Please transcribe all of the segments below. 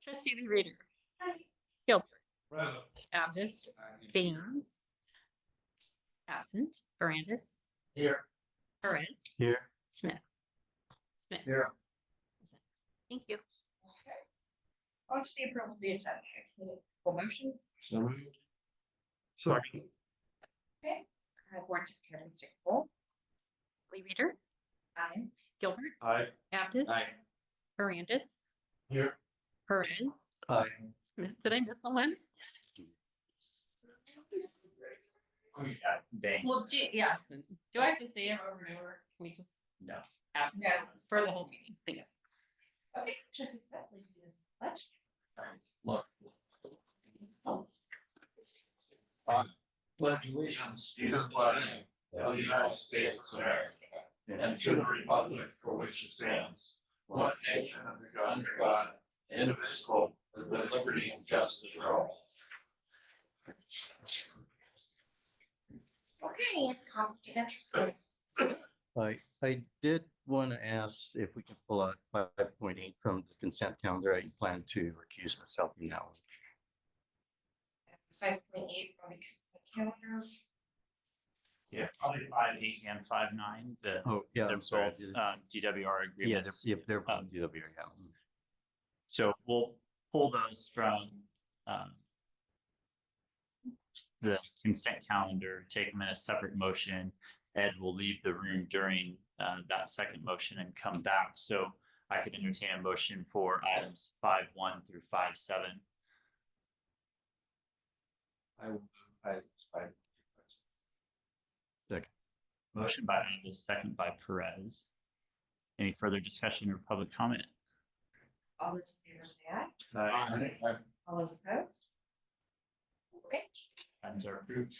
Trustee Lee Reader. Guilford. Present. Abdus. Vance. Absent. Barandis. Here. Perez. Here. Smith. Smith. Here. Present. Thank you. Okay. On to the approval of the agenda. Full motions. So moved. Second. Okay. Board Secretary Mr. Cole. Lee Reader. Aye. Gilbert. Aye. Abdus. Aye. Barandis. Here. Perez. Aye. Smith. Did I miss someone? Well, absent. Do I have to say it over and over? Can we just No. absent No. for the whole meeting? Thanks. Okay. Trustee Bentley is pledge. Look. Pledge allegiance to the flag of the United States of America and to the republic for which it stands, one nation under God, indivisible, with liberty and justice for all. Okay. Conflict of interest. I did want to ask if we can pull out 5.8 from the consent calendar. I plan to recuse myself from that one. 5.8 on the consent calendar. Yeah, probably 5.8 and 5.9. The Oh, yeah, they're I'm sorry. both, DWR Yeah, agreements. they're Um, DWR, yeah. So we'll pull those from the consent calendar, take them in a separate motion. Ed will leave the room during that second motion and come back. So I could entertain a motion for items 5.1 through 5.7. I will move items 5. Motion by Andes, second by Perez. Any further discussion or public comment? All those in favor say aye. Aye. All those opposed? Okay. Items are approved.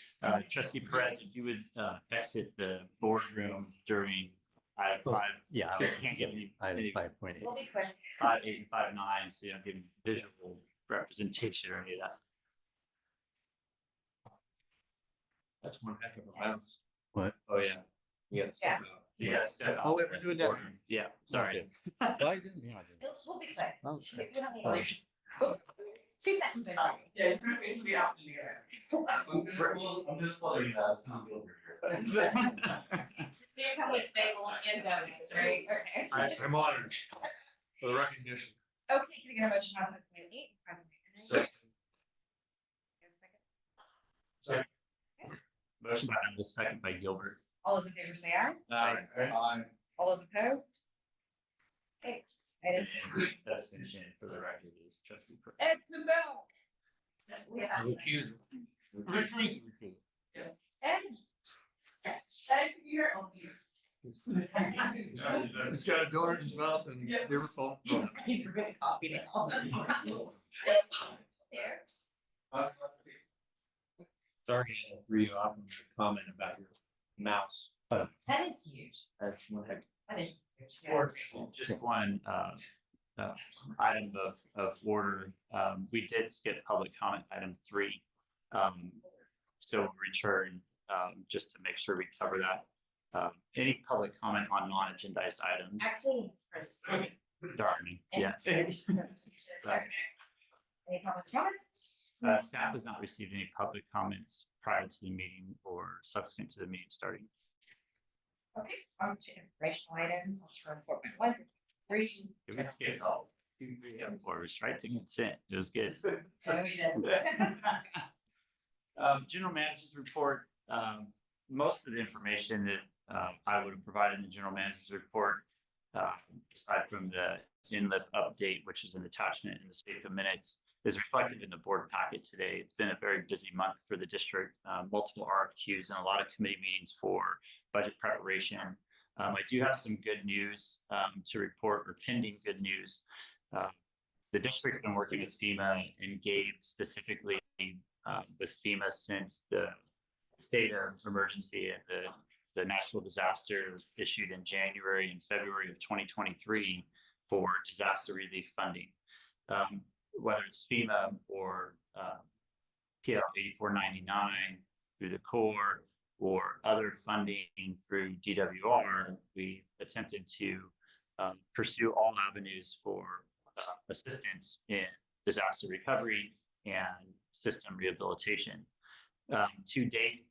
Trustee Perez, if you would exit the boardroom during item 5. Yeah, Can't get any 5.8. We'll be quick. 5.8 and 5.9, so you don't give any visual representation or any of that. That's one heck of a bounce. What? Oh, yeah. Yes. Yeah. Yes. Oh, wait, we're doing that. Yeah, sorry. I didn't, yeah, I didn't. We'll be quick. Oh, sure. We don't need lawyers. 2 seconds. I promise. Yeah, you're going to be out in the air. I'm gonna play that. It's not over here. So you're probably bagel and donuts, right? Okay. I'm honored for the recognition. Okay, can I get a motion on 5.8? Second. Second. Motion by Andes, second by Gilbert. All those in favor say aye. Aye. All those opposed? Okay. Items. That's for the record is Trustee Perez. Ed the bell. Yeah. Recuse. Yes. Ed. Ed, you're on these. He's got a door in his mouth and never phone. He's really copy now. There. Sorry to throw you off on your comment about your mouse. That is huge. That's one heck. That is huge. Yeah. Or just one item of order. We did skip public comment item 3. So we'll return just to make sure we cover that. Any public comment on non-agendized items? Actually, it's present. Darn, yes. Okay. Any public comments? Staff has not received any public comments prior to the meeting or subsequent to the meeting starting. Okay, on to informational items. I'll turn 4.1 through 3. It was good. 2, 3, and 4 was right to consent. It was good. Oh, we did. General manager's report. Most of the information that I would have provided in the general manager's report, aside from the inlet update, which is an attachment in the statement of minutes, is reflected in the board packet today. It's been a very busy month for the district, multiple RFQs and a lot of committee meetings for budget preparation. I do have some good news to report, or pending good news. The district's been working with FEMA and Gabe specifically with FEMA since the state of emergency and the natural disaster issued in January and February of 2023 for disaster relief funding. Whether it's FEMA or PL 8499 through the Corps or other funding through DWR, we attempted to pursue all avenues for assistance in disaster recovery and system rehabilitation. To date,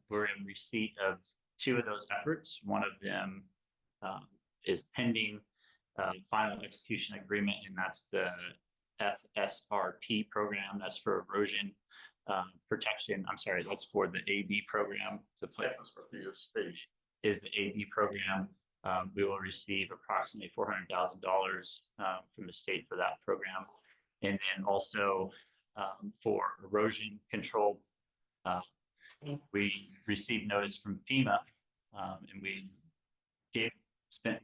we're in receipt of 2 of those efforts. One of them is pending final execution agreement, and that's the FSRP program. That's for erosion protection. I'm sorry, that's for the AB program. To play is the AB program. We will receive approximately $400,000 from the state for that program, and then also for erosion control. We received notice from FEMA, and we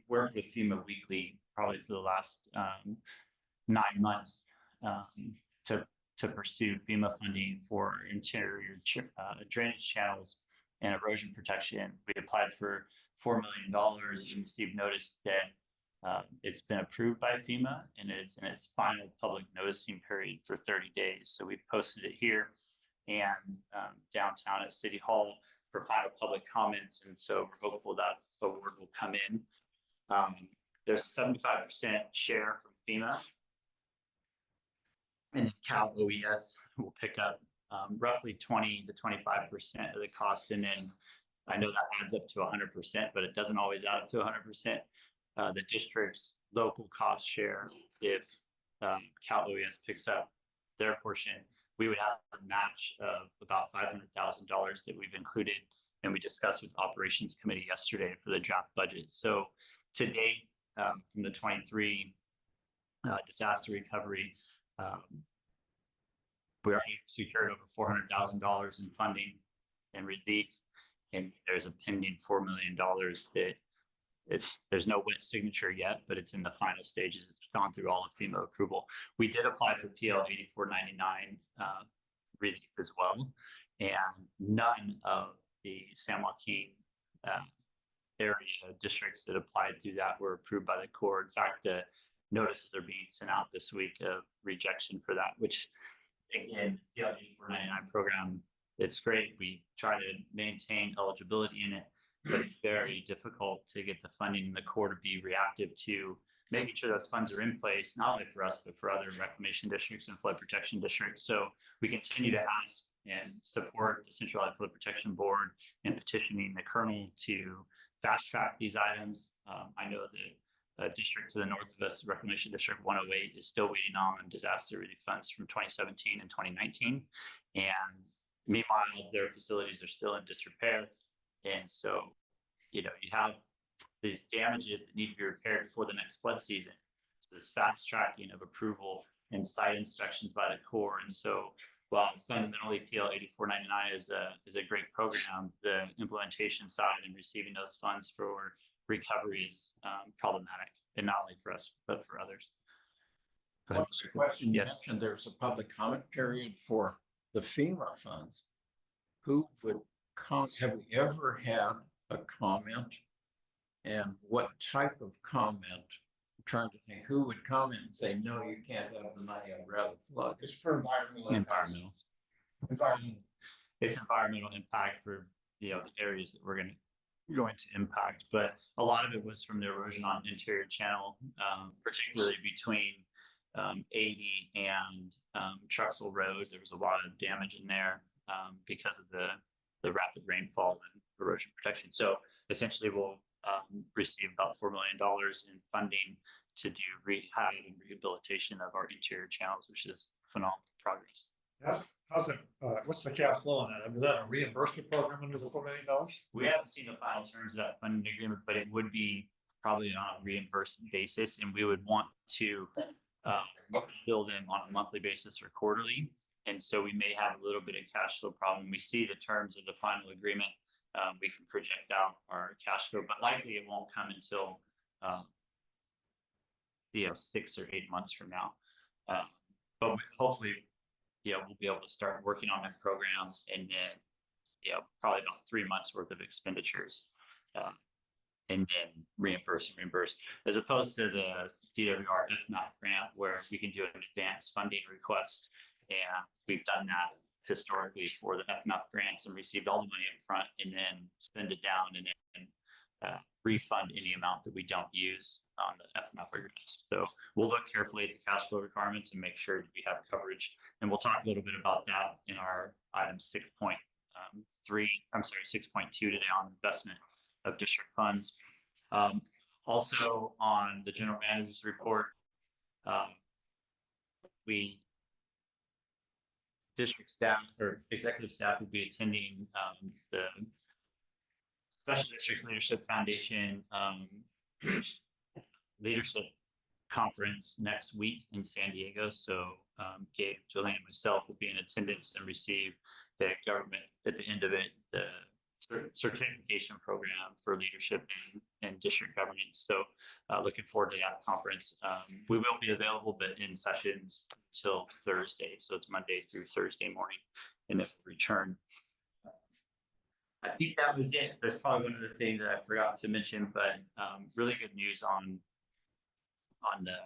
worked with FEMA weekly probably for the last 9 months to pursue FEMA funding for interior drainage channels and erosion protection. We applied for $4 million and received notice that it's been approved by FEMA and it's in its final public noticing period for 30 days. So we've posted it here and downtown at City Hall for final public comments. And so we're hopeful that award will come in. There's a 75% share from FEMA. And Cal OES will pick up roughly 20 to 25% of the cost. And then I know that adds up to 100%, but it doesn't always add up to 100%. The district's local cost share, if Cal OES picks up their portion, we would have a match of about $500,000 that we've included and we discussed with operations committee yesterday for the draft budget. So to date, from the 23 disaster recovery, we already secured over $400,000 in funding and relief, and there's a pending $4 million that there's no wet signature yet, but it's in the final stages. It's gone through all of FEMA approval. We did apply for PL 8499 relief as well, and none of the San Joaquin area districts that applied through that were approved by the Corps. In fact, the notices are being sent out this week of rejection for that, which again, the 8499 program, it's great. We try to maintain eligibility in it, but it's very difficult to get the funding in the Corps to be reactive to making sure those funds are in place, not only for us, but for other reclamation districts and flood protection districts. So we continue to ask and support the Central Valley Flood Protection Board in petitioning the Colonel to fast track these items. I know that a district to the north of us, Reclamation District 108, is still waiting on disaster relief funds from 2017 and 2019. And meanwhile, their facilities are still in disrepair. And so, you have these damages that need to be repaired before the next flood season. So this fast tracking of approval and site inspections by the Corps. And so while fundamentally PL 8499 is a great program, the implementation side and receiving those funds for recovery is problematic, and not only for us, but for others. Go ahead. What's the question? Yes. You mentioned there's a public comment period for the FEMA funds. Who would have we ever had a comment, and what type of comment? I'm trying to think who would comment and say, no, you can't have the money, I'd rather flood. It's for environmental. It's environmental impact for the areas that we're going to impact, but a lot of it was from the erosion on interior channel, particularly between 80 and Truxell Road. There was a lot of damage in there because of the rapid rainfall and erosion protection. So essentially we'll receive about $4 million in funding to do rehab and rehabilitation of our interior channels, which is phenomenal progress. How's it, what's the cap flow on that? Was that a reimbursement program under the $4 million? We haven't seen the final terms of that funding agreement, but it would be probably on a reimbursement basis, and we would want to bill them on a monthly basis or quarterly. And so we may have a little bit of cash flow problem. We see the terms of the final agreement. We can project out our cash flow, but likely it won't come until 6 or 8 months from now. But hopefully, we'll be able to start working on that program, and then probably about 3 months worth of expenditures, and then reimburse, as opposed to the DWR FMAP grant where we can do an advanced funding request. And we've done that historically for the FMAP grants and received all the money up front and then spend it down and then refund any amount that we don't use on the FMAP programs. So we'll look carefully at the cash flow requirements and make sure that we have coverage. And we'll talk a little bit about that in our item 6.3, 6.2 today on investment of district funds. Also on the general manager's report, district staff or executive staff will be attending the Special Districts Leadership Foundation leadership conference next week in San Diego. So Gabe, Julian, and myself will be in attendance and receive the government at the end of it, the certification program for leadership and district governance. So looking forward to that conference. We will be available, but in sessions till Thursday. So it's Monday through Thursday morning, and then return. I think that was it. There's probably one other thing that I forgot to mention, but really good news on the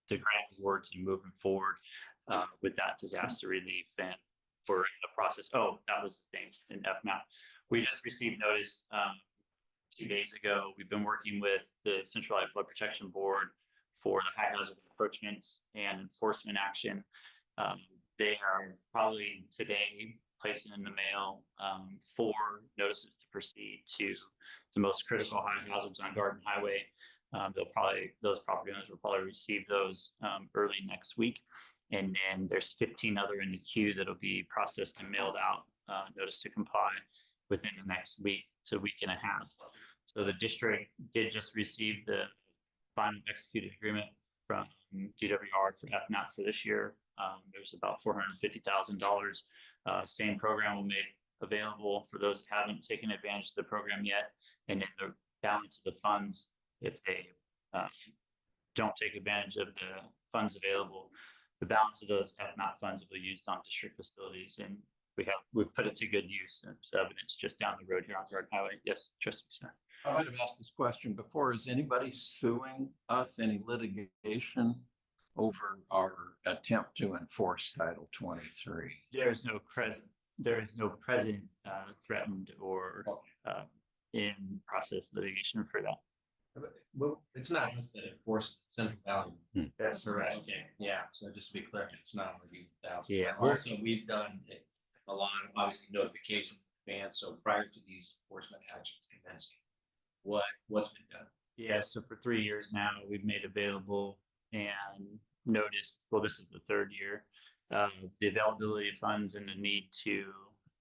grant awards and moving forward with that disaster relief, and we're in the process. Oh, that was the thing in FMAP. We just received notice 2 days ago. We've been working with the Central Valley Flood Protection Board for the high hazard encroachments and enforcement action. They are probably today placing in the mail 4 notices to proceed to the most critical high hazards on Garden Highway. Those property owners will probably receive those early next week. And then there's 15 other in the queue that'll be processed and mailed out, notice to comply within the next week to week and a half. So the district did just receive the final executed agreement from DWR for FNAP for this year. There's about $450,000. Same program will make available for those that haven't taken advantage of the program yet. And then the balance of the funds, if they don't take advantage of the funds available, the balance of those FNAP funds will be used on district facilities, and we've put it to good use. It's evidence just down the road here on Garden Highway. Yes, Trustee. I might have asked this question before. Is anybody suing us, any litigation over our attempt to enforce Title 23? There is no present threatened or in process litigation for that. Well, it's not us that enforces Central Valley. That's correct. Okay, yeah, so just to be clear, it's not already out. Yeah. Also, we've done a lot of obviously notification in advance, so prior to these enforcement actions commencing, what's been done? Yeah, so for 3 years now, we've made available and noticed, well, this is the 3rd year, the availability of funds and the need to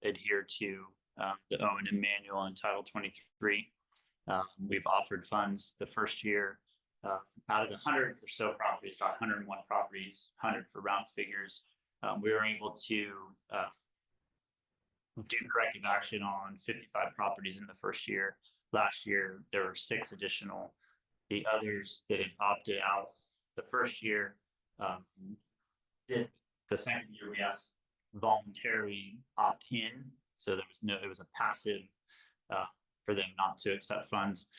adhere to the O&M manual in Title 23. We've offered funds the first year out of the 100 or so properties, about 101 properties, 100 for round figures. We were able to do corrective action on 55 properties in the first year. Last year, there were 6 additional. The others that had opted out the first year, the second year we asked voluntarily opt in. So it was a passive for them not to accept funds,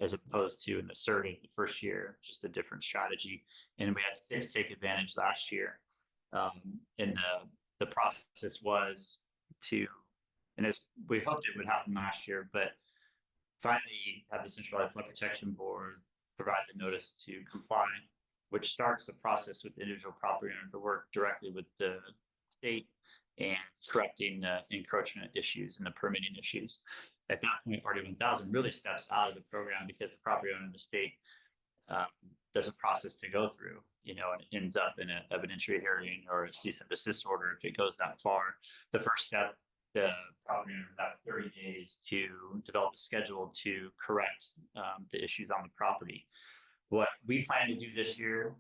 as opposed to an assertive the first year, just a different strategy. And we had 6 take advantage last year. And the process was we hoped it would happen last year, but finally had the Central Valley Flood Protection Board provide the notice to comply, which starts the process with the individual property owner to work directly with the state and correcting the encroachment issues and the permitting issues. At that point, RD 1000 really steps out of the program because the property owner in the state, there's a process to go through, and it ends up in an evidentiary hearing or a cease and desist order if it goes that far. The first step, the property owner has 30 days to develop a schedule to correct the issues on the property. What we plan to do this year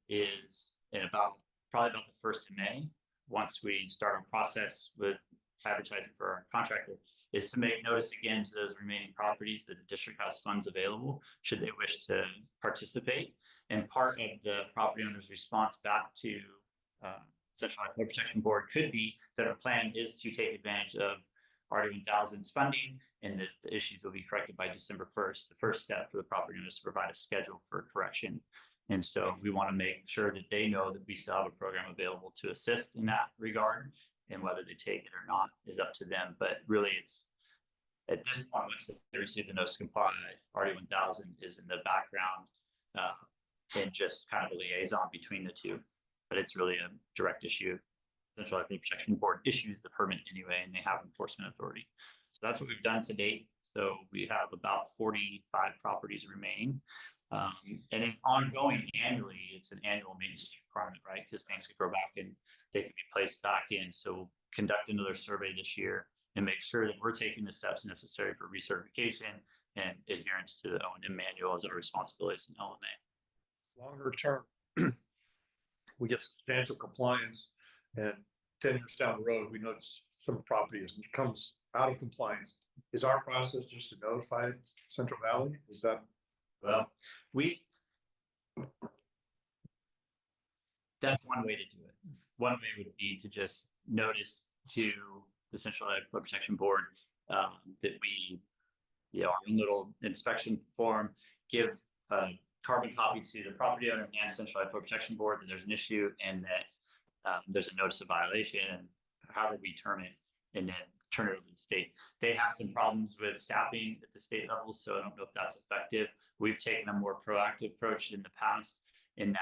is probably about the 1st of May, once we start our process with advertising for our contractor, is to make notice again to those remaining properties that the district has funds available should they wish to participate. And part of the property owner's response back to Central Valley Flood Protection Board could be that our plan is to take advantage of RD 1000's funding and that the issues will be corrected by December 1st. The first step for the property owner is to provide a schedule for correction. And so we want to make sure that they know that we still have a program available to assist in that regard, and whether they take it or not is up to them. But really, it's At this point, once they receive the notice to comply, RD 1000 is in the background and just kind of a liaison between the two. But it's really a direct issue. Central Liability Protection Board issues the permit anyway, and they have enforcement authority. So that's what we've done to date. So we have about 45 properties remaining. And then ongoing annually, it's an annual maintenance requirement, right? Because things could grow back and they can be placed back in. So we'll conduct another survey this year and make sure that we're taking the steps necessary for recertification and adherence to the O&M manual as our responsibilities in LMA. Longer term, we get substantial compliance, and 10 years down the road, we notice some property comes out of compliance. Is our process just to notify Central Valley? Is that? Well, that's one way to do it. One way would be to just notice to the Central Flood Protection Board that we, our own little inspection form, give a carbon copy to the property owner and Central Flood Protection Board that there's an issue and that there's a notice of violation, and how do we turn it, and then turn it over to the state. They have some problems with staffing at the state level, so I don't know if that's effective. We've taken a more proactive approach in the past in that.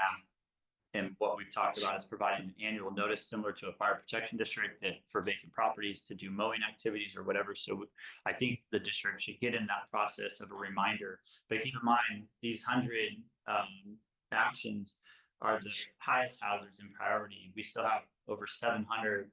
And what we've talked about is providing an annual notice similar to a fire protection district that for vacant properties to do mowing activities or whatever. So I think the district should get in that process of a reminder. But keep in mind, these 100 actions are the highest hazards in priority. We still have over 700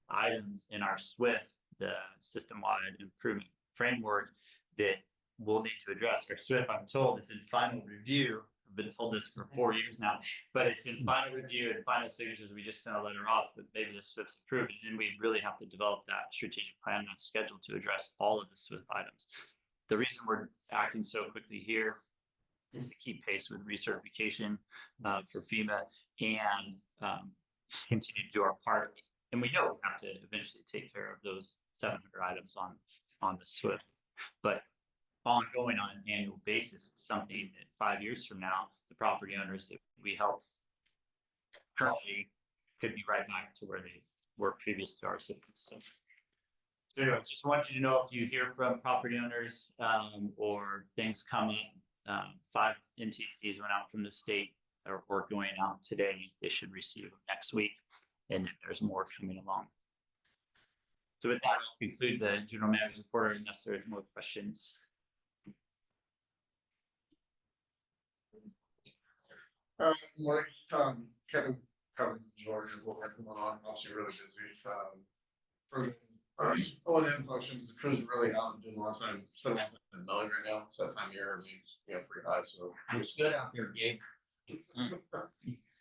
items in our SWIFT, the system-wide improvement framework, that we'll need to address. Our SWIFT, I'm told, is in final review. I've been told this for 4 years now, but it's in final review and final signatures. We just sent a letter off, but maybe the SWIFT's approved, and we really have to develop that strategic plan and schedule to address all of the SWIFT items. The reason we're acting so quickly here is to keep pace with recertification for FEMA and continue to do our part. And we know we have to eventually take care of those 700 items on the SWIFT, but ongoing on an annual basis, it's something that 5 years from now, the property owners that we help currently could be right back to where they were previous to our system. So anyway, just want you to know if you hear from property owners or things come up, 5 NTCs went out from the state or going out today. They should receive next week, and then there's more coming along. So with that, I'll conclude the general manager's report unless there's more questions. Like Kevin covered the majority of what had going on, obviously really busy. For O&M functions, the crews are really out and doing a lot of time, spending a lot of time mowing right now. It's that time of year, everything's pretty high, so. It's good out there, Gabe.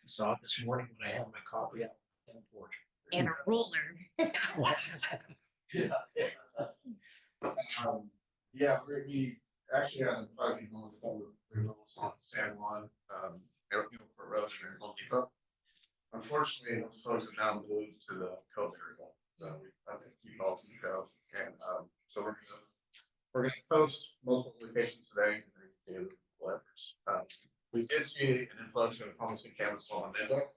Saw it this morning when I had my coffee out on the porch. And a ruler. Yeah, we actually had 5 people on the cover removals on San Juan, for erosion and Home Depot. Unfortunately, those folks have now moved to the Cove area. So I think we all to go, and so we're gonna post multiple locations today and do efforts. We did see an influx of homeless encampments on Amanda.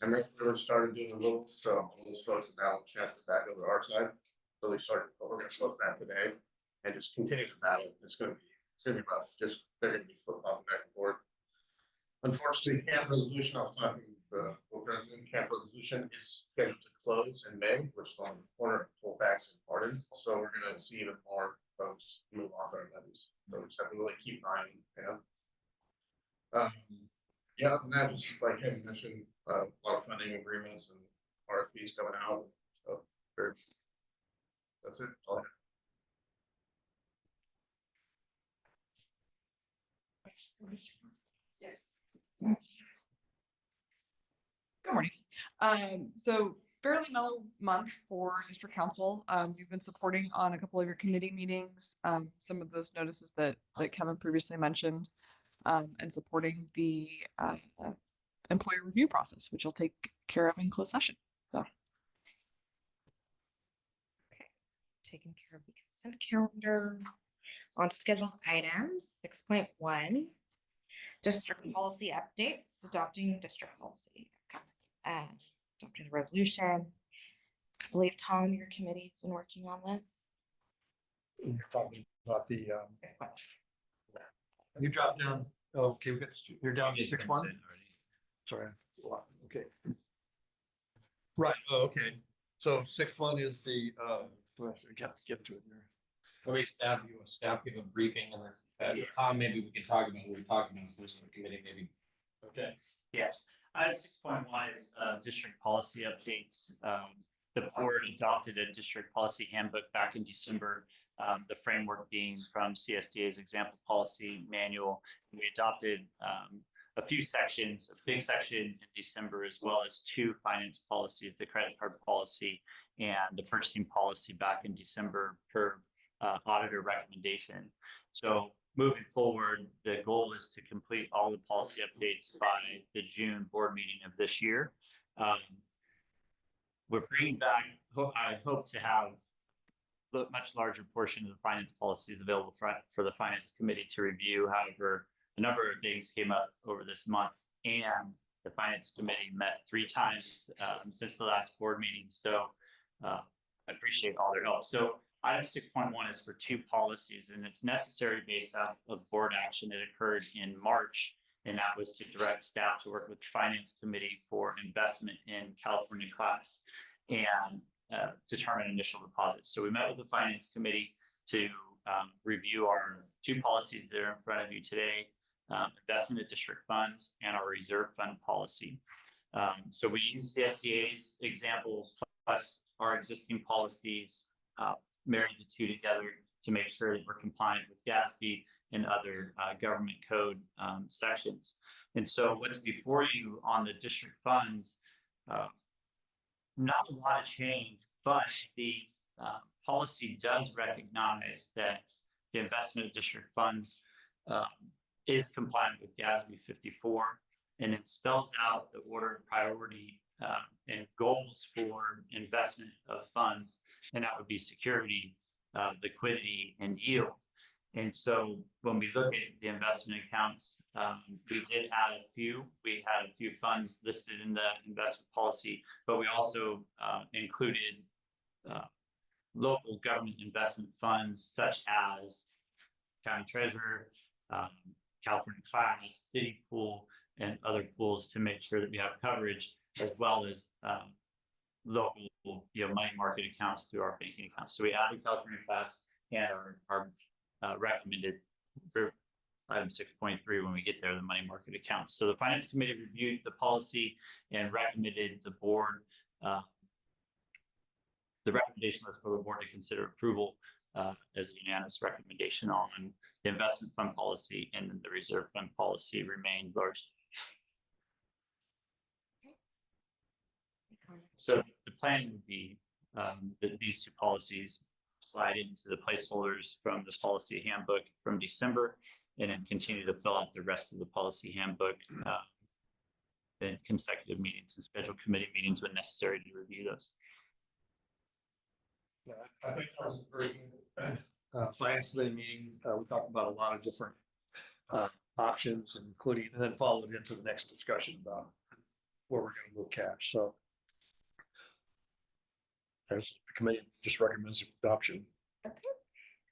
And we started doing a little, so all those folks have now transferred back over to our side. So we're gonna post that today and just continue to battle. It's gonna be rough. Just they're gonna be flip-flopping back and forth. Unfortunately, camp resolution, I was talking to the president, camp resolution is scheduled to close in May, which is on the corner of Colfax and Pardon. So we're gonna see even more folks move off our levies. So we just have to really keep an eye on, yeah, and that just like Kevin mentioned, a lot of funding agreements and RFPs coming out. So that's it. All I have. Good morning. So fairly mellow month for district council. You've been supporting on a couple of your committee meetings, some of those notices that Kevin previously mentioned, and supporting the employee review process, which you'll take care of in closed session. So. Okay, taking care of the consent calendar. On to scheduled items, 6.1. District policy updates, adopting district policy. Adopting the resolution. I believe Tom, your committee's been working on this. You're talking about the, you dropped down, oh, okay, you're down to Did 6.1. consent already. Sorry. Okay. Right, oh, okay. So 6.1 is the, well, I gotta get to it there. Let me staff give a briefing and then, Tom, maybe we can talk about what we're talking about, this committee, maybe. Okay. Yeah, item 6.1 is district policy updates. The board adopted a district policy handbook back in December. The framework being from CSDA's example policy manual. We adopted a few sections, a big section in December, as well as two finance policies, the credit card policy and the purchasing policy back in December per auditor recommendation. So moving forward, the goal is to complete all the policy updates by the June board meeting of this year. We're bringing back, I hope to have a much larger portion of the finance policies available for the finance committee to review. However, a number of things came up over this month, and the finance committee met 3 times since the last board meeting. So I appreciate all their help. So item 6.1 is for 2 policies, and it's necessary based off of board action that occurred in March, and that was to direct staff to work with the finance committee for investment in California class and determine initial deposits. So we met with the finance committee to review our 2 policies that are in front of you today, investment in district funds and our reserve fund policy. So we use the SDA's example plus our existing policies, married the 2 together to make sure that we're compliant with GASB and other government code sections. And so what's before you on the district funds, not a lot of change, but the policy does recognize that the investment of district funds is compliant with GASB 54, and it spells out the order of priority and goals for investment of funds, and that would be security, liquidity, and yield. And so when we look at the investment accounts, we did add a few. We had a few funds listed in the investment policy, but we also included local government investment funds such as county treasurer, California class, city pool, and other pools to make sure that we have coverage, as well as local, money market accounts through our banking accounts. So we added California class and our recommended for item 6.3 when we get there, the money market accounts. So the finance committee reviewed the policy and recommended the board. The recommendation was for the board to consider approval as a unanimous recommendation on the investment fund policy, and the reserve fund policy remained large. So the plan would be that these 2 policies slide into the placeholders from the policy handbook from December, and then continue to fill out the rest of the policy handbook in consecutive meetings and scheduled committee meetings when necessary to review those. Yeah, I think that was a very good finance committee meeting. We talked about a lot of different options, including, and then followed into the next discussion about where we're going to move cash. So as the committee just recommends adoption. Okay.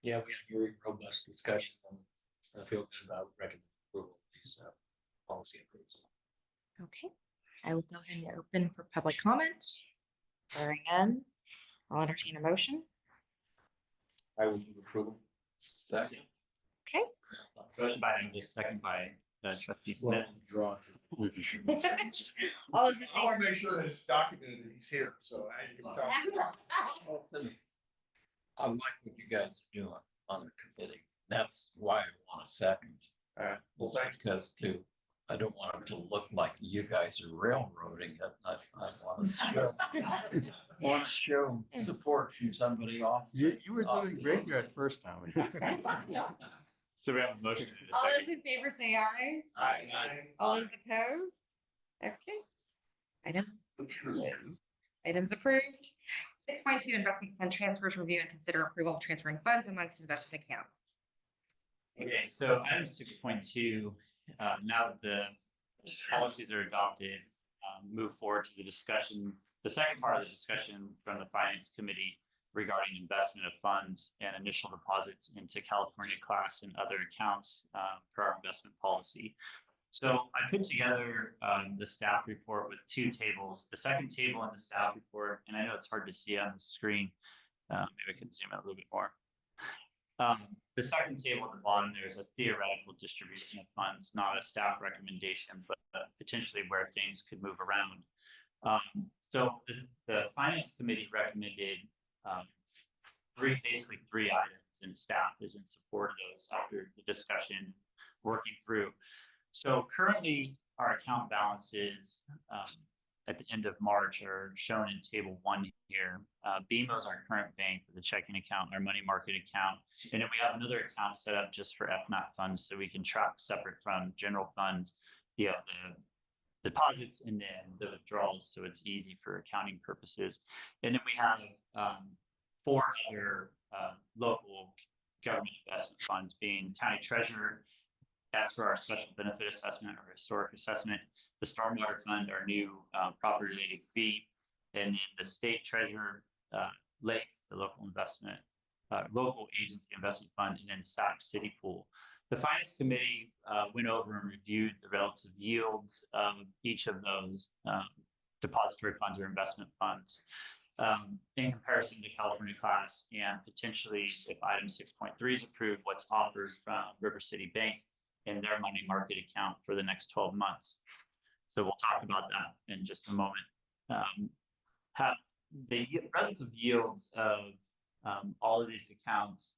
Yeah, we had a very robust discussion, and I feel good about recommending approval of these policy updates. Okay, I will go ahead and open for public comment. Hearing none, I'll entertain a motion. I will move approval. Okay, Motion by Angus, second by trustee Smith. Draw. all those in I favor? want to make sure that it's documented that he's here, so I can talk. I like what you guys are doing on the committee. That's why I want a second. Well, thank you. Because I don't want it to look like you guys are railroading it. I want to show support from somebody off. You were doing great there at first time. So we have a motion in a All those second. in favor say aye. Aye. All those opposed? Okay. Items approved. 6.2 investment fund transfers, review and consider approval of transferring funds amongst investment accounts. Okay, so item 6.2, now that the policies are adopted, move forward to the discussion. The second part of the discussion from the finance committee regarding investment of funds and initial deposits into California class and other accounts per our investment policy. So I put together the staff report with two tables. The second table in the staff report, and I know it's hard to see on the screen. Maybe I can zoom out a little bit more. The second table at the bottom, there's a theoretical distribution of funds, not a staff recommendation, but potentially where things could move around. So the finance committee recommended basically three items, and staff is in support of those after the discussion working through. So currently our account balances at the end of March are shown in table 1 here. BMO is our current bank with a checking account, our money market account. And then we have another account set up just for FNAP funds so we can track separate from general funds, the deposits and then the withdrawals. So it's easy for accounting purposes. And then we have 4 other local government investment funds, being county treasurer. That's for our special benefit assessment or historic assessment. The stormwater fund, our new property related fee, and then the state treasurer, LAIF, the local agency investment fund, and then SAC City Pool. The finance committee went over and reviewed the relative yields of each of those depository funds or investment funds in comparison to California class, and potentially, if item 6.3 is approved, what's offered from River City Bank in their money market account for the next 12 months. So we'll talk about that in just a moment. The relative yields of all of these accounts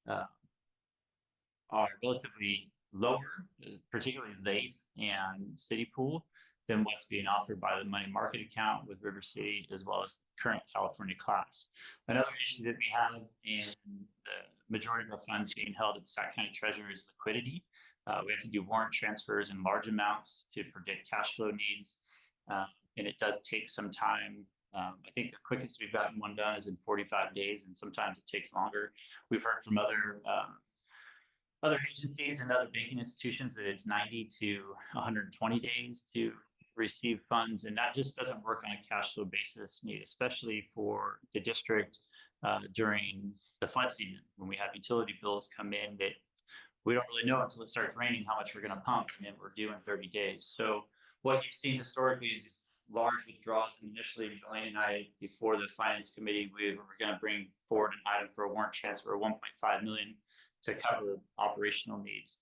are relatively lower, particularly LAIF and City Pool, than what's being offered by the money market account with River City, as well as current California class. Another issue that we have in the majority of our funds being held at Sac County Treasurer is liquidity. We have to do warrant transfers in large amounts to predict cash flow needs, and it does take some time. I think the quickest we've gotten one done is in 45 days, and sometimes it takes longer. We've heard from other agencies and other banking institutions that it's 90 to 120 days to receive funds, and that just doesn't work on a cash flow basis, especially for the district during the flood season when we have utility bills come in that we don't really know until it starts raining how much we're going to pump, and then we're due in 30 days. So what you've seen historically is large withdrawals. Initially, Jelaine and I, before the finance committee, we were going to bring forward an item for a warrant transfer of 1.5 million to cover operational needs.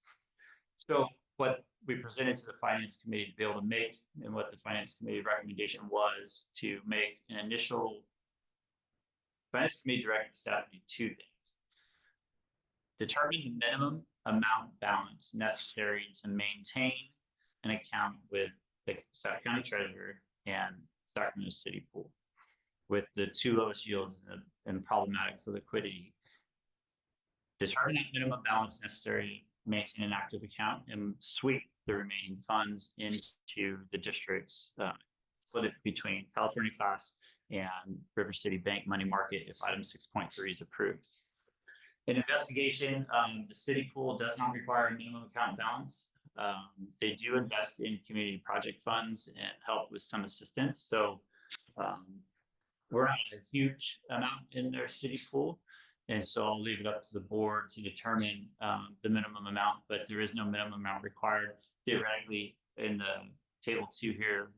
So what we presented to the finance committee to be able to make, and what the finance committee recommendation was to make an initial, finance committee directed staff to do 2 things. Determine the minimum amount balance necessary to maintain an account with the Sac County Treasurer and Sacramento City Pool, with the 2 lowest yields and problematic for liquidity. Determine that minimum balance necessary to maintain an active account and sweep the remaining funds into the district's split it between California class and River City Bank money market if item 6.3 is approved. In investigation, the City Pool does not require a minimum account balance. They do invest in community project funds and help with some assistance. So we're not a huge amount in their City Pool. And so I'll leave it up to the board to determine the minimum amount, but there is no minimum amount required. Theoretically, in the table 2 here,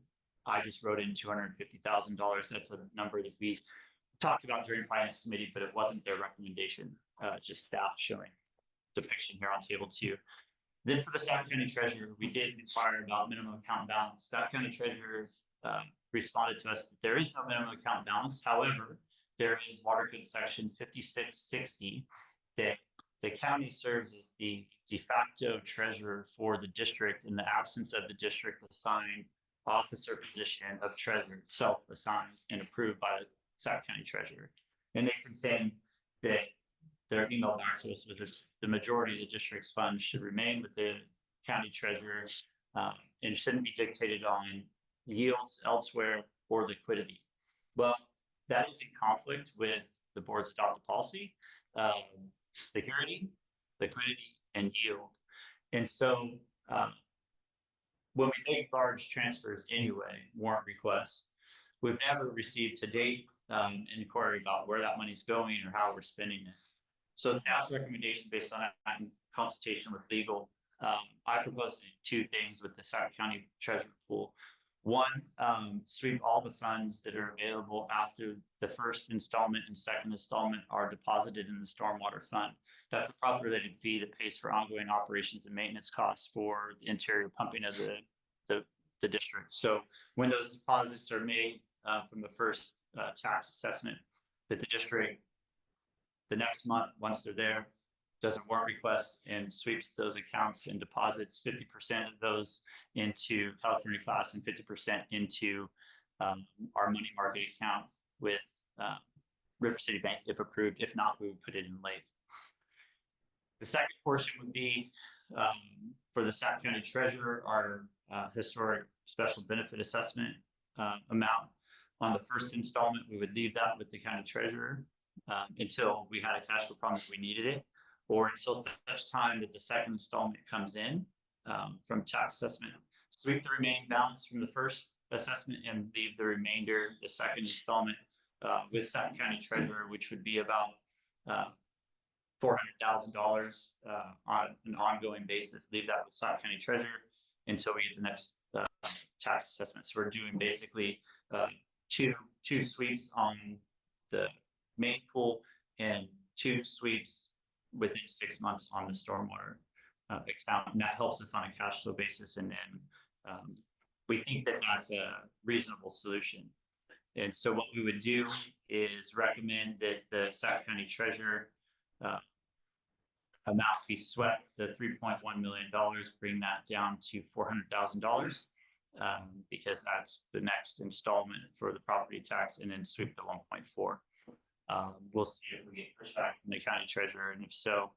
I just wrote in $250,000. That's a number that we talked about during finance committee, but it wasn't their recommendation. Just staff showing depiction here on table 2. Then for the Sac County Treasurer, we did inquire about minimum account balance. Sac County Treasurer responded to us that there is no minimum account balance. However, there is Water Code section 5660 that the county serves as the de facto treasurer for the district in the absence of the district assigned officer position of treasurer, self-assigned and approved by the Sac County Treasurer. And they contend that their email back to us was that the majority of the district's funds should remain with the county treasurer and shouldn't be dictated on yields elsewhere or liquidity. Well, that is in conflict with the board's adopted policy, security, liquidity, and yield. And so when we make large transfers anyway, warrant requests, we've never received to date inquiry about where that money's going or how we're spending it. So the staff's recommendation based on that in consultation with legal, I propose two things with the Sac County Treasurer Pool. One, sweep all the funds that are available after the first installment and second installment are deposited in the stormwater fund. That's a proper related fee that pays for ongoing operations and maintenance costs for the interior pumping of the district. So when those deposits are made from the first tax assessment, that the district, the next month, once they're there, does a warrant request and sweeps those accounts and deposits 50% of those into California class and 50% into our money market account with River City Bank, if approved. If not, we would put it in LAIF. The second portion would be for the Sac County Treasurer, our historic special benefit assessment amount. On the first installment, we would leave that with the county treasurer until we had a cash flow problem if we needed it, or until such time that the second installment comes in from tax assessment. Sweep the remaining balance from the first assessment and leave the remainder, the second installment, with Sac County Treasurer, which would be about $400,000 on an ongoing basis. Leave that with Sac County Treasurer until we get the next tax assessment. So we're doing basically two sweeps on the main pool and two sweeps within 6 months on the stormwater account. And that helps us on a cash flow basis. And then we think that that's a reasonable solution. And so what we would do is recommend that the Sac County Treasurer amount be swept, the $3.1 million, bring that down to $400,000 because that's the next installment for the property tax, and then sweep the 1.4. We'll see if we get pushback from the county treasurer, and if so,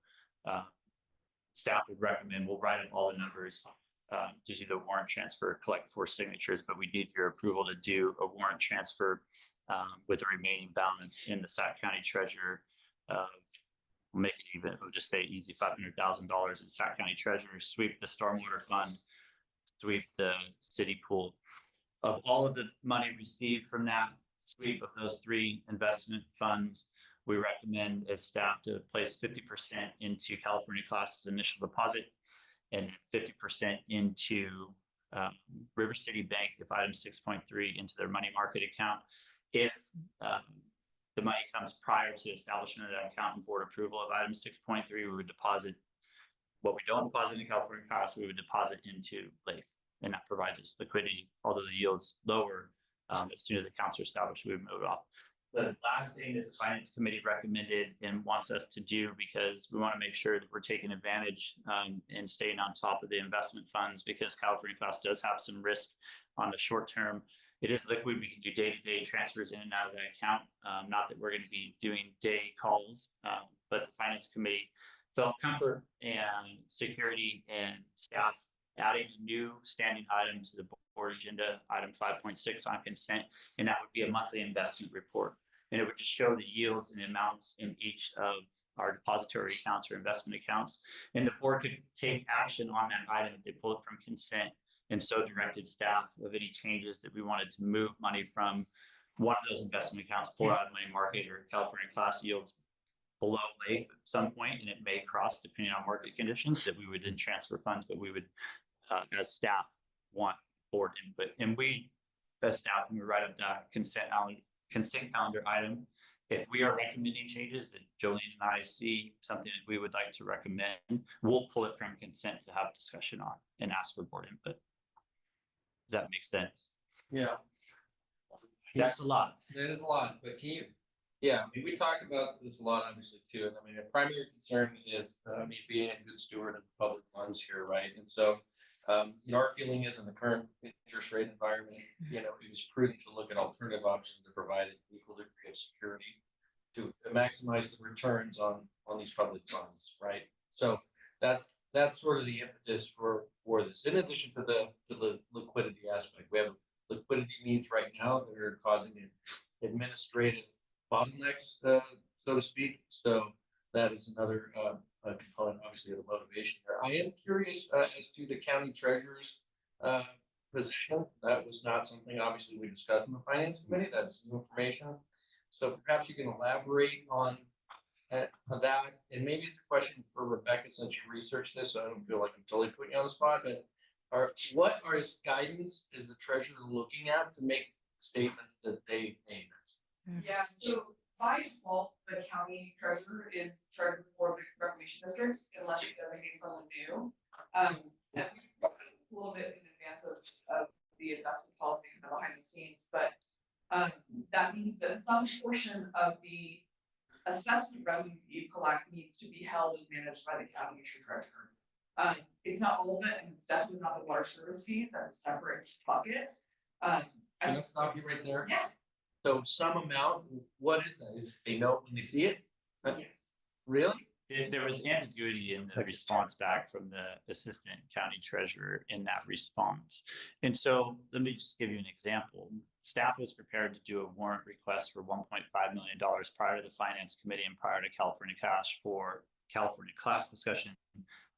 staff would recommend we'll write up all the numbers to do the warrant transfer, collect 4 signatures, but we need your approval to do a warrant transfer with the remaining balance in the Sac County Treasurer. We'll make it even. We'll just say easy $500,000 in Sac County Treasurer, sweep the stormwater fund, sweep the city pool. Of all of the money received from that sweep of those 3 investment funds, we recommend as staff to place 50% into California Class's initial deposit and 50% into River City Bank, if item 6.3, into their money market account. If the money comes prior to establishment of that account and board approval of item 6.3, we would deposit what we don't deposit in California Class, we would deposit into LAIF, and that provides us liquidity, although the yield's lower. As soon as accounts are established, we would move it off. The last thing that the Finance Committee recommended and wants us to do, because we want to make sure that we're taking advantage and staying on top of the investment funds, because California Class does have some risk on the short term. It is liquid. We can do day-to-day transfers in and out of that account. Not that we're going to be doing day calls, but the Finance Committee felt comfort and security and staff adding a new standing item to the board agenda, item 5.6 on consent, and that would be a monthly investment report. And it would just show the yields and amounts in each of our depository accounts or investment accounts. And the board could take action on that item if they pull it from consent, and so directed staff of any changes that we wanted to move money from one of those investment accounts, pull out of money market or California Class yields below LAIF at some point, and it may cross depending on market conditions, that we would then transfer funds, but we would, as staff, want board input. And we, as staff, when we write up that consent calendar item, if we are recommending changes that Jolene and I see something that we would like to recommend, we'll pull it from consent to have discussion on and ask for board input. Does that make sense? Yeah. That's a lot. That is a lot, but can you? Yeah, I mean, we talked about this a lot, obviously, too. And I mean, a primary concern is, being a good steward of public funds here, right? And so, our feeling is in the current interest rate environment, it was prudent to look at alternative options that provide an equal degree of security to maximize the returns on these public funds, right? So that's sort of the impetus for this. In addition to the liquidity aspect, we have liquidity needs right now that are causing administrative bottlenecks, so to speak. So that is another component, obviously, of the motivation there. I am curious as to the county treasurer's position. That was not something, obviously, we discussed in the Finance Committee. That's new information. So perhaps you can elaborate on that, and maybe it's a question for Rebecca since you researched this, so I don't feel like I'm totally putting you on the spot, but what are his guidance is the treasurer looking at to make statements that they made? Yeah, so by default, the county treasurer is treasurer for the reclamation districts unless she designates someone new. And we put this a little bit in advance of the investment policy kind of behind the scenes, but that means that some portion of the assessment revenue you collect needs to be held and managed by the county as your treasurer. It's not all of it, and it's definitely not the water service fees, that's a separate bucket. I Can I just, stop you right there? yeah, So some amount, what is that? Is it they know when they see it? yes. Really? There was ambiguity in the response back from the assistant county treasurer in that response. And so let me just give you an example. Staff was prepared to do a warrant request for $1.5 million prior to the finance committee and prior to California Cash for California class discussion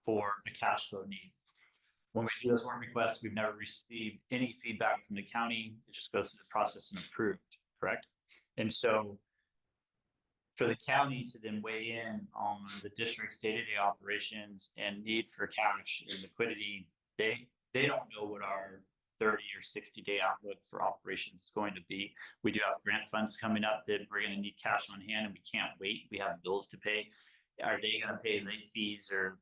for a cash flow need. When we do those warrant requests, we've never received any feedback from the county. It just goes through the process and approved, correct? And so for the county to then weigh in on the district's day-to-day operations and need for cash and liquidity, they don't know what our 30 or 60-day outlook for operations is going to be. We do have grant funds coming up that we're going to need cash on hand and we can't wait. We have bills to pay. Are they going to pay late fees or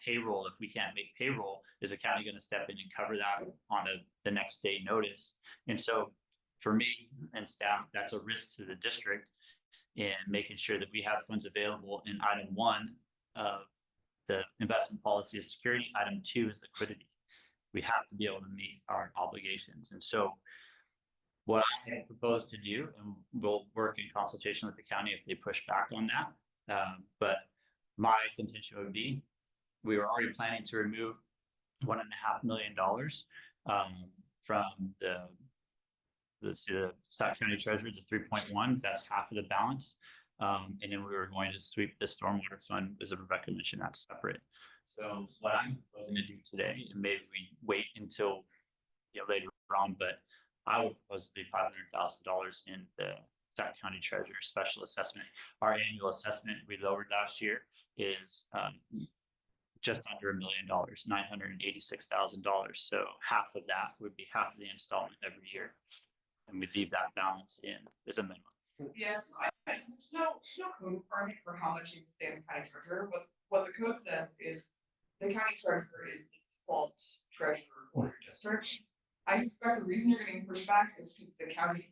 payroll? If we can't make payroll, is the county going to step in and cover that on the next day notice? And so for me and staff, that's a risk to the district in making sure that we have funds available in item 1 of the investment policy of security. Item 2 is liquidity. We have to be able to meet our obligations. And so what I propose to do, and we'll work in consultation with the county if they push back on that. But my contention would be, we were already planning to remove $1.5 million from the South County Treasurer, the 3.1, that's half of the balance. And then we were going to sweep the stormwater fund, as Rebecca mentioned, that's separate. So what I'm proposing to do today, and maybe we wait until later on, but I would propose to do $500,000 in the South County Treasurer special assessment. Our annual assessment we lowered last year is just under $1 million, $986,000. So half of that would be half of the installment every year. And we leave that balance in as a minimum. Yes, there's no code requirement for how much needs to stay in the county treasurer. What the code says is the county treasurer is the default treasurer for your district. I suspect the reason you're getting pushback is because the county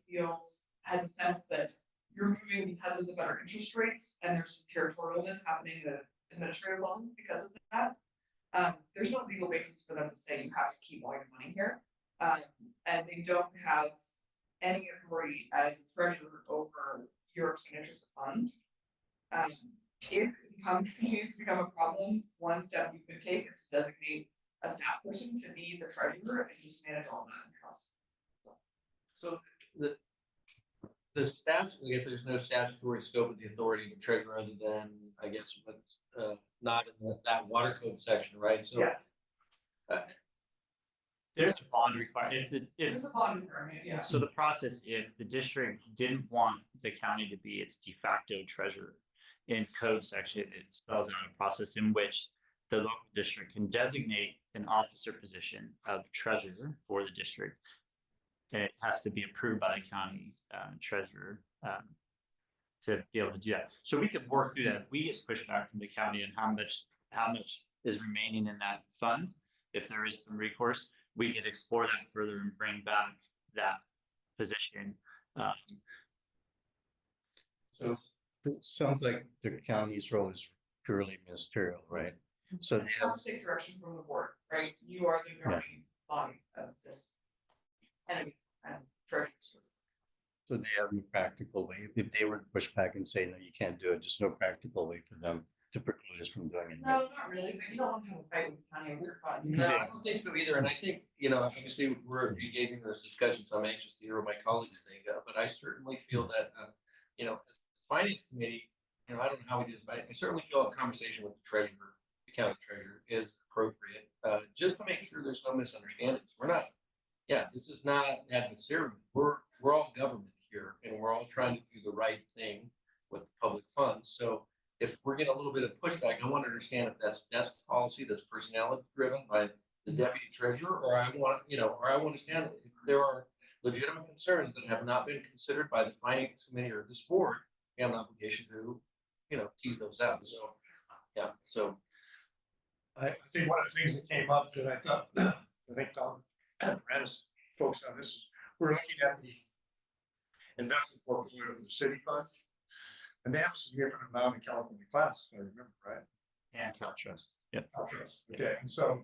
has a sense that you're moving because of the better interest rates and there's some territorialness happening at the administrative level because of that. There's no legal basis for them to say you have to keep all your money here. And they don't have any authority as treasurer over your expenditures of funds. If it continues to become a problem, one step you could take is to designate a staff person to be the treasurer and just manage all that in trust. So the statute, I guess there's no statutory scope of the authority of the treasurer other than, I guess, what's not in that water code section, right? So Yeah. There's a bond requirement. There's a bond requirement, yeah. So the process, if the district didn't want the county to be its de facto treasurer, in code section, it spells out a process in which the local district can designate an officer position of treasurer for the district. And it has to be approved by the county treasurer to be able to do that. So we could work through that. If we get pushback from the county and how much is remaining in that fund, if there is some recourse, we could explore that further and bring back that position. So it sounds like the county's role is purely ministerial, right? So they You have, have to take direction from the board, right? You are the governing body of this entity and treasury. so they have no practical way. If they were to push back and say, no, you can't do it, just no practical way for them to preclude us from doing it. No, not really, but you don't want to have a fight with the county over your funds. no, I don't think so either. And I think, obviously we're engaging in this discussion, so I'm anxious to hear what my colleagues think. But I certainly feel that, as the finance committee, I don't know how we do this, but I certainly feel a conversation with the treasurer, the county treasurer is appropriate, just to make sure there's no misunderstandings. We're not, this is not adversarial. We're all government here. here, and we're all trying to do the right thing with public funds. So if we're getting a little bit of pushback, I want to understand if that's desk policy, that's personality driven by the deputy treasurer, or I want, or I want to understand if there are legitimate concerns that have not been considered by the finance committee or this board. We have an obligation to, tease those out. So, yeah, so. I think one of the things that came up that I thought, I think Tom ran us folks on this, is we're looking at the investment portfolio for the city fund. And they have a significant amount in California class, if I remember, right? And CalTrust. Yep. Caltrust. Okay, and so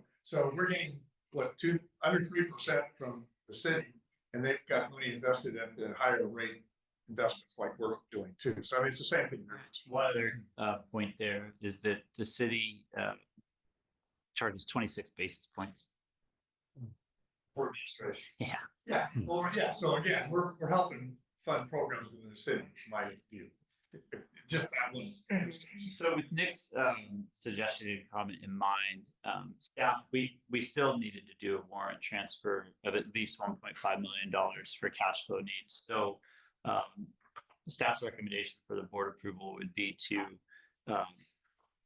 we're getting what, under 3% from the city, and they've got money invested at the higher rate investments like we're doing too. So I mean, it's the same thing. One other point there is that the city charges 26 basis points. For administration. Yeah. Yeah, well, yeah, so again, we're helping fund programs within the city, in my view. Just that was. So with Nick's suggestion and comment in mind, staff, we still needed to do a warrant transfer of at least $1.5 million for cash flow needs. So staff's recommendation for the board approval would be to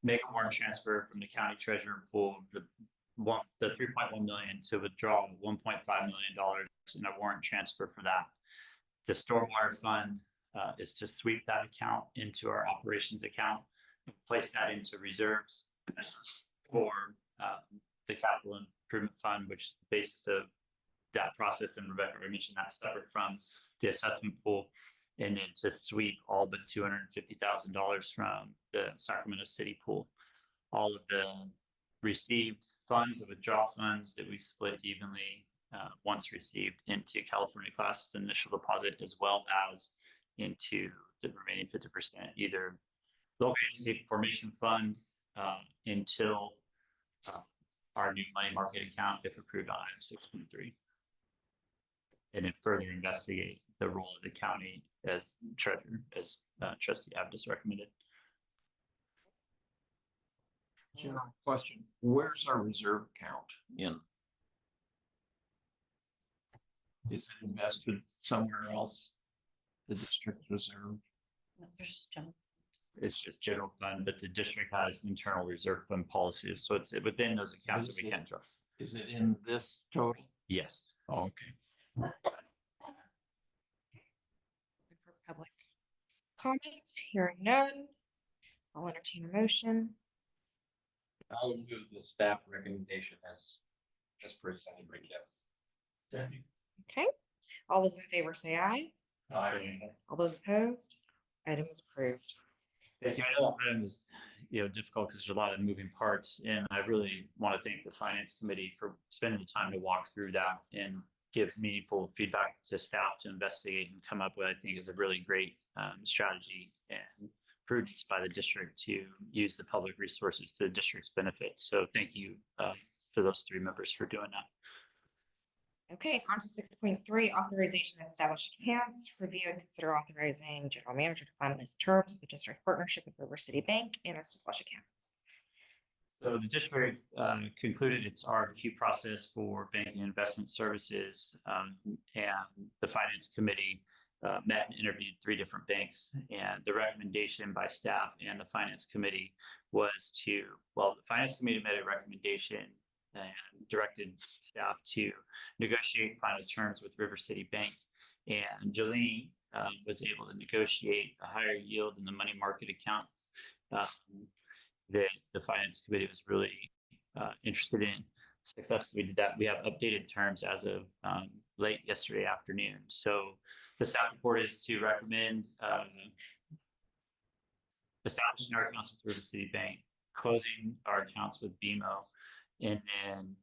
make a warrant transfer from the county treasurer pool, the 3.1 million, to withdraw $1.5 million in a warrant transfer for that. The stormwater fund is to sweep that account into our operations account, and place that into reserves for the capital improvement fund, which is the basis of that process. And Rebecca mentioned that separate from the assessment pool, and then to sweep all but $250,000 from the Sacramento City pool. All of the received funds, the withdrawal funds that we split evenly once received into California class initial deposit, as well as into the remaining 50%, either local agency formation fund until our new money market account, if approved on item 6.3. And then further investigate the role of the county as treasurer, as trustee Abdus recommended. General question, where's our reserve account in? Is it invested somewhere else? The district reserve? There's John. It's just general fund, but the district has internal reserve fund policies, so it's within those accounts that we can't draw. Is it in this total? Yes. Oh, okay. For public comment, hearing none, I'll entertain a motion. I will move the staff recommendation as presented by Kevin. Okay, all those in favor say aye. Aye. All those opposed, item is approved. Thank you. I know that item is, difficult because there's a lot of moving parts, and I really want to thank the finance committee for spending the time to walk through that and give meaningful feedback to staff to investigate and come up with, I think, is a really great strategy and prudence by the district to use the public resources to the district's benefit. So thank you for those three members for doing that. Okay, on to 6.3, authorization to establish accounts, review and consider authorizing general manager to finalize terms of the district partnership with River City Bank and establish accounts. So the district concluded its RFQ process for banking and investment services, and the finance committee met and interviewed 3 different banks. And the recommendation by staff and the finance committee was the finance committee made a recommendation and directed staff to negotiate final terms with River City Bank. And Jolene was able to negotiate a higher yield in the money market account that the finance committee was really interested in. Successfully did that. We have updated terms as of late yesterday afternoon. So the staff report is to recommend establishing our accounts with River City Bank, closing our accounts with BMO, and then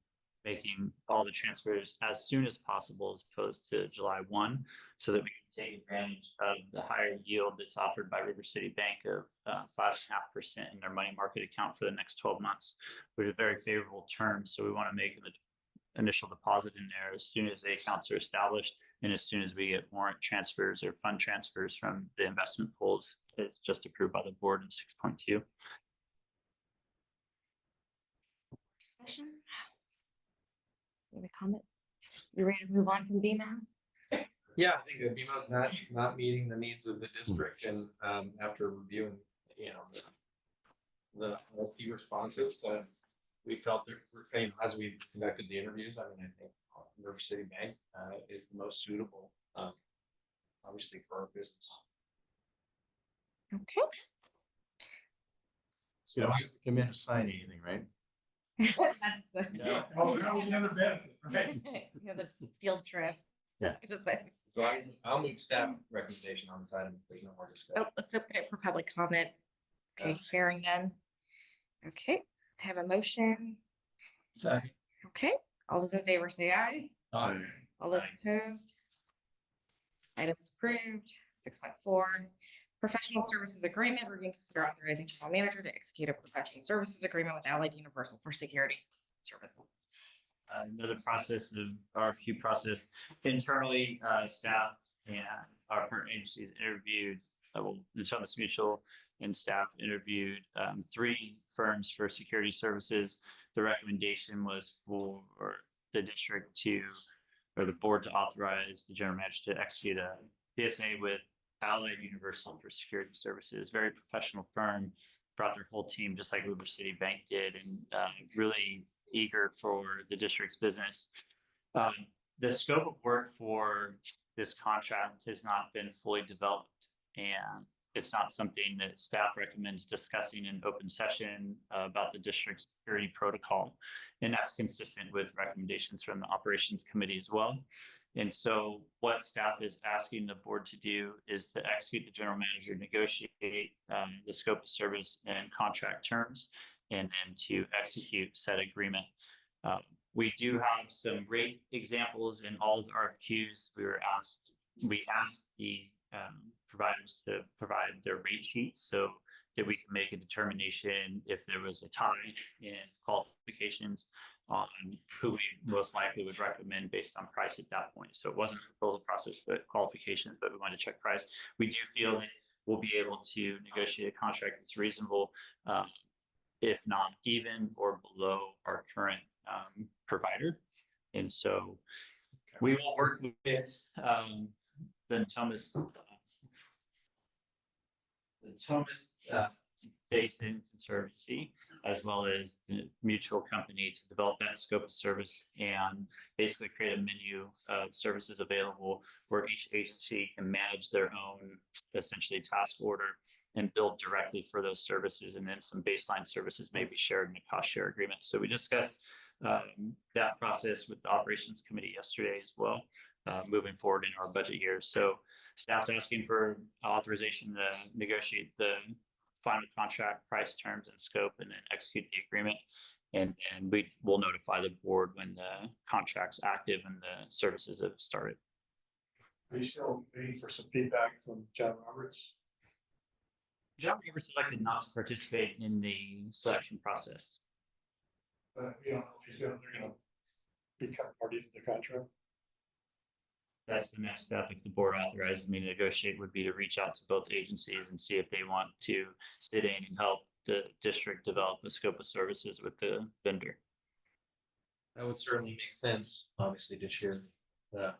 making all the transfers as soon as possible, as opposed to July 1, so that we can take advantage of the higher yield that's offered by River City Bank of 5.5% in their money market account for the next 12 months, with a very favorable term. So we want to make an initial deposit in there as soon as the accounts are established, and as soon as we get warrant transfers or fund transfers from the investment pools, as just approved by the board in 6.2. Discussion. Any comment? You ready to move on from BMO? Yeah, I think that BMO's not meeting the needs of the district and, after reviewing, you know, the RFP responses, we felt that, as we conducted the interviews, I mean, I think River City Bank, is the most suitable, obviously for our business. Okay. So you don't have to come in to sign anything, right? That's the. Oh, that was the other benefit, right? You have the field trip. Yeah. Just like, So I'll move staff recommendation on this item. If there's no more discussion. oh, let's open it for public comment. Okay, hearing none. Okay, I have a motion. Second. Okay, all those in favor say aye. Aye. All those opposed? Items approved. 6.4, professional services agreement. We're going to consider authorizing general manager to execute a professional services agreement with Allied Universal for security services. Another process of RFQ process internally, staff and our partner agencies interviewed, well, the Thomas Mutual and staff interviewed 3 firms for security services. The recommendation was for the district or the board to authorize the general manager to execute a PSA with Allied Universal for security services. Very professional firm, brought their whole team just like River City Bank did, and really eager for the district's business. The scope of work for this contract has not been fully developed, and it's not something that staff recommends discussing in open session about the district's security protocol. And that's consistent with recommendations from the operations committee as well. And so what staff is asking the board to do is to execute the general manager, negotiate the scope of service and contract terms, and then to execute said agreement. We do have some rate examples in all of the RFQs. We asked the providers to provide their rate sheets so that we can make a determination if there was a tie in qualifications on who we most likely would recommend based on price at that point. So it wasn't a proposal process, but qualifications, but we wanted to check price. We do feel that we'll be able to negotiate a contract that's reasonable, if not even or below our current provider. And so we will work with the Thomas Basin Conservancy, as well as the mutual company, to develop that scope of service and basically create a menu of services available where each agency can manage their own essentially task order and build directly for those services. And then some baseline services may be shared in a cost share agreement. So we discussed that process with the operations committee yesterday as well, moving forward in our budget year. So staff's asking for authorization to negotiate the final contract price, terms, and scope, and then execute the agreement. And we will notify the board when the contract's active and the services have started. Are you still waiting for some feedback from John Roberts? John Roberts elected not to participate in the selection process. You don't know if they're gonna become party to the contract? That's the next step. If the board authorizes me to negotiate, would be to reach out to both agencies and see if they want to sit in and help the district develop a scope of services with the vendor. That would certainly make sense, obviously, to share the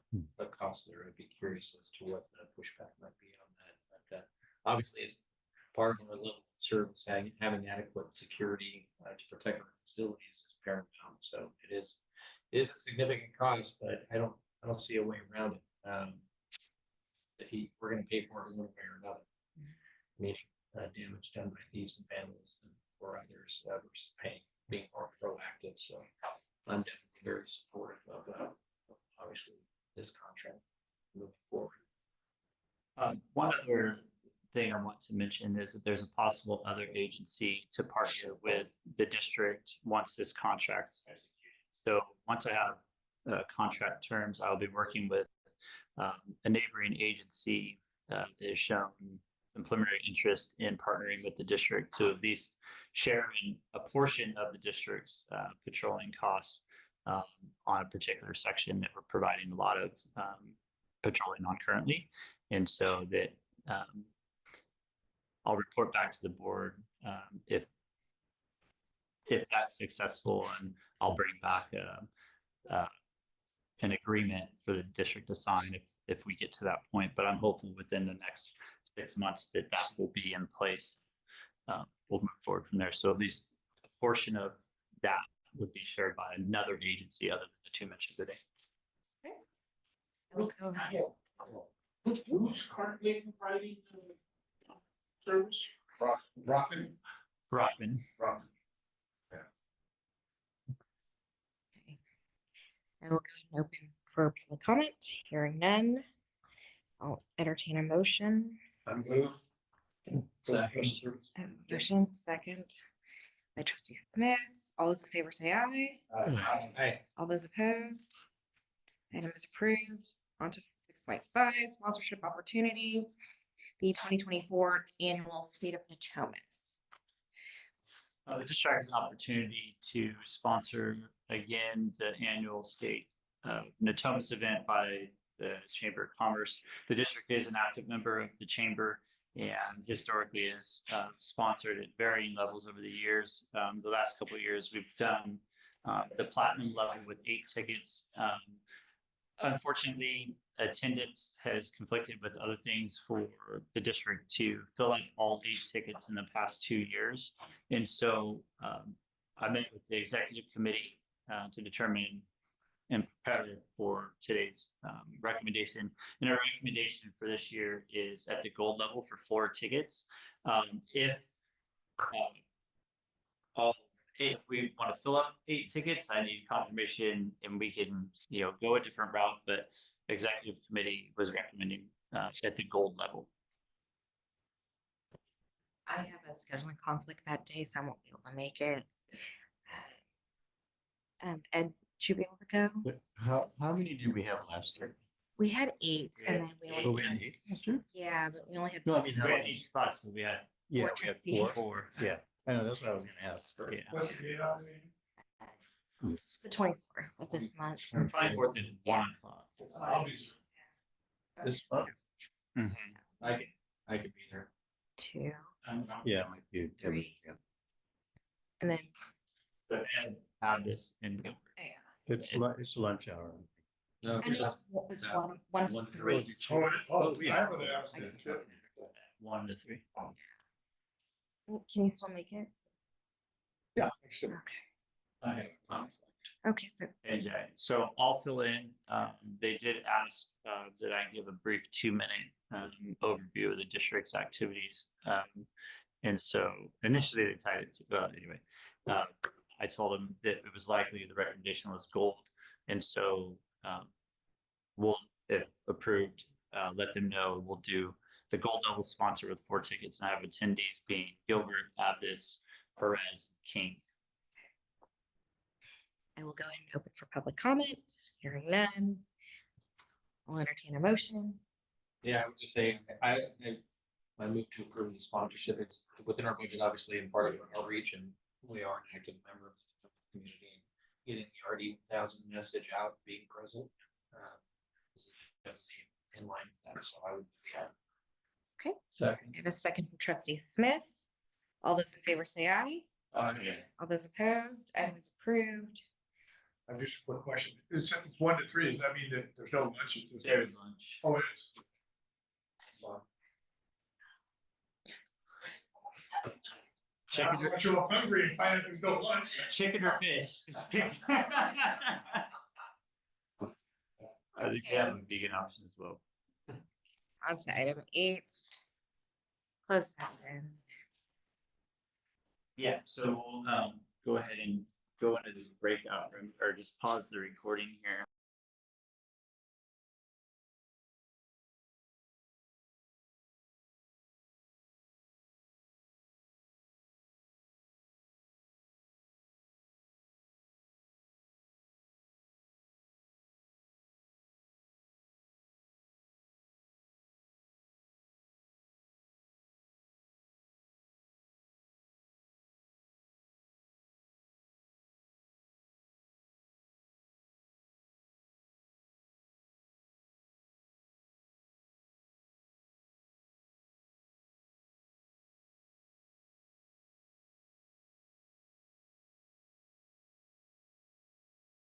cost there. I'd be curious as to what the pushback might be on that. But obviously, as part of our level of service, having adequate security to protect our facilities is paramount. So it is a significant cost, but I don't see a way around it. We're going to pay for it one way or another, meaning damage done by thieves and vandals or others versus being more proactive. So I'm definitely very supportive of obviously this contract moving forward. One other thing I want to mention is that there's a possible other agency to partner with the district once this contract's executed. So once I have contract terms, I'll be working with a neighboring agency that has shown some preliminary interest in partnering with the district to at least share in a portion of the district's patrolling costs on a particular section that we're providing a lot of patrolling on currently. And so that I'll report back to the board if that's successful, and I'll bring back an agreement for the district to sign if we get to that point, but I'm hopeful within the next 6 months that that will be in place. We'll move forward from there. So at least a portion of that would be shared by another agency other than the two mentioned today. We'll go ahead. Who's currently providing the service? Rockman? Brockman. Rockman. Okay. I will go ahead and open for public comment. Hearing none. I'll entertain a motion. I'm moved. Second. Motion second by trustee Smith. All those in favor say aye. Hi. All those opposed? Item is approved. On to 6.5, sponsorship opportunity. The 2024 annual State of Natomas. The district has an opportunity to sponsor again the annual state Natomas event by the Chamber of Commerce. The district is an active member of the chamber and historically is sponsored at varying levels over the years. The last couple of years, we've done the platinum level with 8 tickets. Unfortunately, attendance has conflicted with other things for the district to fill out all 8 tickets in the past 2 years. And so I met with the executive committee to determine and prepare for today's recommendation. And our recommendation for this year is at the gold level for 4 tickets. If we want to fill up 8 tickets, I need confirmation and we can, go a different route, but executive committee was recommending at the gold level. I have a scheduling conflict that day, so I won't be able to make it. Ed, should be able to go. But how many did we have last year? We had 8, and then we Oh, only we had 8 last year? yeah, but we only had No, I mean, We how had many? 8 spots, but we had Yeah, we had trustees. 4. Yeah, I know, that's what I was gonna ask. yeah. What's the date on it? the 24th of this month. 24th at 1 o'clock. I'll be. This month? I could be there. 2, Yeah, it might be. 3. Yeah. and then So Ed had this in Gilbert. It's lunch hour. No, and it's 1 to 3. Oh, I have an accident too. 1 to 3. Can you still make it? Yeah. Sure. Okay. I have a conflict. Okay, so And so I'll fill in. They did ask that I give a brief 2-minute overview of the district's activities. And so initially they tied it to, anyway, I told them that it was likely the recommendation was gold. And so we'll, if approved, let them know we'll do the gold level sponsor with 4 tickets and I have attendees being Gilbert, Abdus, Perez, King. I will go ahead and open for public comment. Hearing none. I'll entertain a motion. Yeah, I would just say, I move to approve the sponsorship. It's within our budget, obviously, and part of our outreach, and we are an active member of the community. Getting the RD 1000 message out, being present. This is definitely in line with that, so I would do that. Okay. Second. I have a second from trustee Smith. All those in favor say aye. All those opposed, item is approved. I have just one question. It's 1 to 3. Does that mean that there's no lunch? It's just- There's lunch. Oh, it is. Chicken or, I'm sure I'm hungry and find out there's no lunch. chicken or fish? I think they have a vegan option as well. On to item 8. Closed session. Yeah, so we'll go ahead and go into this breakout room or just pause the recording here.